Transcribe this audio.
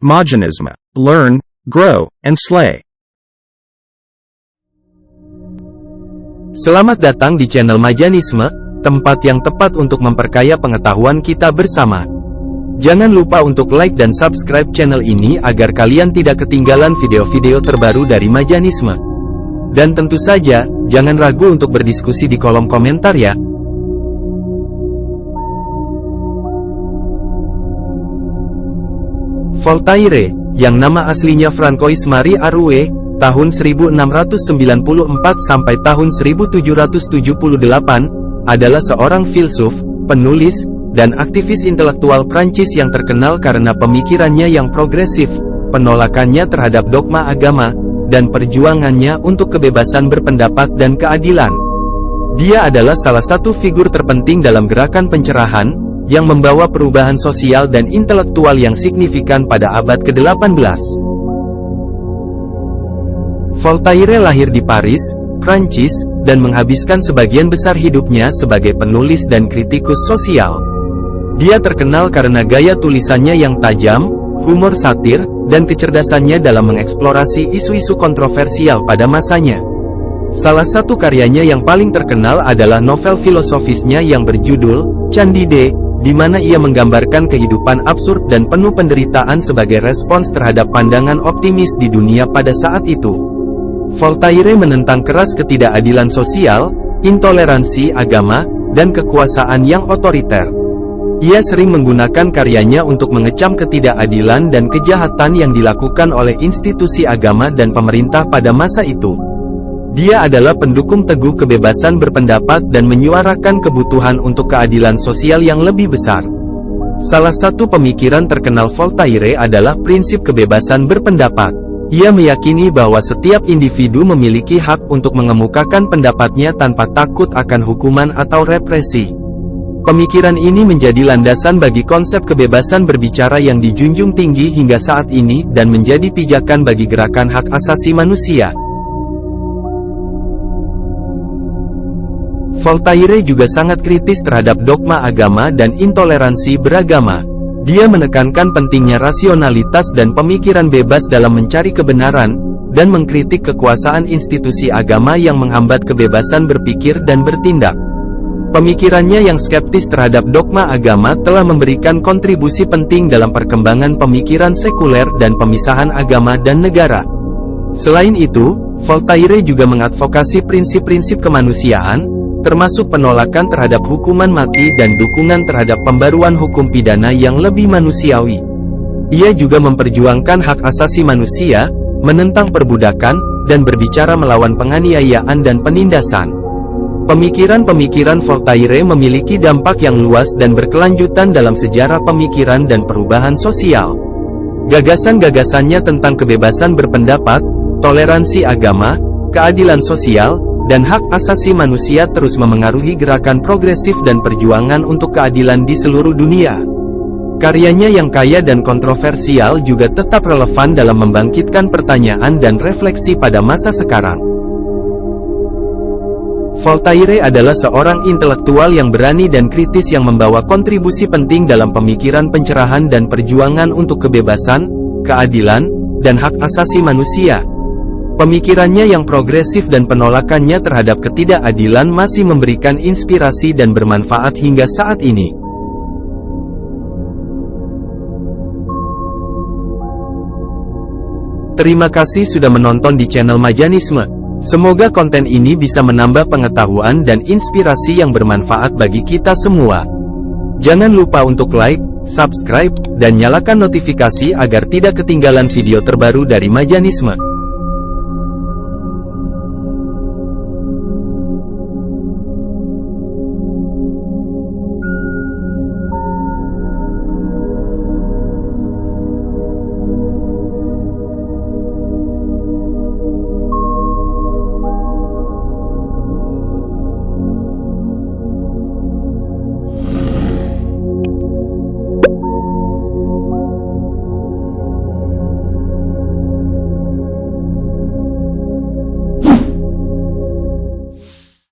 Majanisme. Learn, grow, and slay. Selamat datang di channel Majanisme, tempat yang tepat untuk memperkaya pengetahuan kita bersama. Jangan lupa untuk like dan subscribe channel ini agar kalian tidak ketinggalan video-video terbaru dari Majanisme. Dan tentu saja, jangan ragu untuk berdiskusi di kolom komentar ya. Voltaire, yang nama aslinya Francois Marie Arouet, tahun 1694 sampai tahun 1778, adalah seorang filsuf, penulis, dan aktivis intelektual Prancis yang terkenal karena pemikirannya yang progresif, penolakannya terhadap dogma agama, dan perjuangannya untuk kebebasan berpendapat dan keadilan. Dia adalah salah satu figur terpenting dalam gerakan pencerahan, yang membawa perubahan sosial dan intelektual yang signifikan pada abad ke-18. Voltaire lahir di Paris, Prancis, dan menghabiskan sebagian besar hidupnya sebagai penulis dan kritikus sosial. Dia terkenal karena gaya tulisannya yang tajam, humor satir, dan kecerdasannya dalam mengeksplorasi isu-isu kontroversial pada masanya. Salah satu karyanya yang paling terkenal adalah novel filosofisnya yang berjudul Candide, di mana ia menggambarkan kehidupan absurd dan penuh penderitaan sebagai respons terhadap pandangan optimis di dunia pada saat itu. Voltaire menentang keras ketidakadilan sosial, intoleransi agama, dan kekuasaan yang otoriter. Ia sering menggunakan karyanya untuk mengecam ketidakadilan dan kejahatan yang dilakukan oleh institusi agama dan pemerintah pada masa itu. Dia adalah pendukung teguh kebebasan berpendapat dan menyuarakan kebutuhan untuk keadilan sosial yang lebih besar. Salah satu pemikiran terkenal Voltaire adalah prinsip kebebasan berpendapat. Ia meyakini bahwa setiap individu memiliki hak untuk mengemukakan pendapatnya tanpa takut akan hukuman atau represi. Pemikiran ini menjadi landasan bagi konsep kebebasan berbicara yang dijunjung tinggi hingga saat ini dan menjadi pijakan bagi gerakan hak asasi manusia. Voltaire juga sangat kritis terhadap dogma agama dan intoleransi beragama. Dia menekankan pentingnya rasionalitas dan pemikiran bebas dalam mencari kebenaran, dan mengkritik kekuasaan institusi agama yang menghambat kebebasan berpikir dan bertindak. Pemikirannya yang skeptis terhadap dogma agama telah memberikan kontribusi penting dalam perkembangan pemikiran sekuler dan pemisahan agama dan negara. Selain itu, Voltaire juga mengadvokasi prinsip-prinsip kemanusiaan, termasuk penolakan terhadap hukuman mati dan dukungan terhadap pembaruan hukum pidana yang lebih manusiawi. Ia juga memperjuangkan hak asasi manusia, menentang perbudakan, dan berbicara melawan penganiayaan dan penindasan. Pemikiran-pemikiran Voltaire memiliki dampak yang luas dan berkelanjutan dalam sejarah pemikiran dan perubahan sosial. Gagasan-gagasannya tentang kebebasan berpendapat, toleransi agama, keadilan sosial, dan hak asasi manusia terus memengaruhi gerakan progresif dan perjuangan untuk keadilan di seluruh dunia. Karyanya yang kaya dan kontroversial juga tetap relevan dalam membangkitkan pertanyaan dan refleksi pada masa sekarang. Voltaire adalah seorang intelektual yang berani dan kritis yang membawa kontribusi penting dalam pemikiran pencerahan dan perjuangan untuk kebebasan, keadilan, dan hak asasi manusia. Pemikirannya yang progresif dan penolakannya terhadap ketidakadilan masih memberikan inspirasi dan bermanfaat hingga saat ini. Terima kasih sudah menonton di channel Majanisme. Semoga konten ini bisa menambah pengetahuan dan inspirasi yang bermanfaat bagi kita semua. Jangan lupa untuk like, subscribe, dan nyalakan notifikasi agar tidak ketinggalan video terbaru dari Majanisme.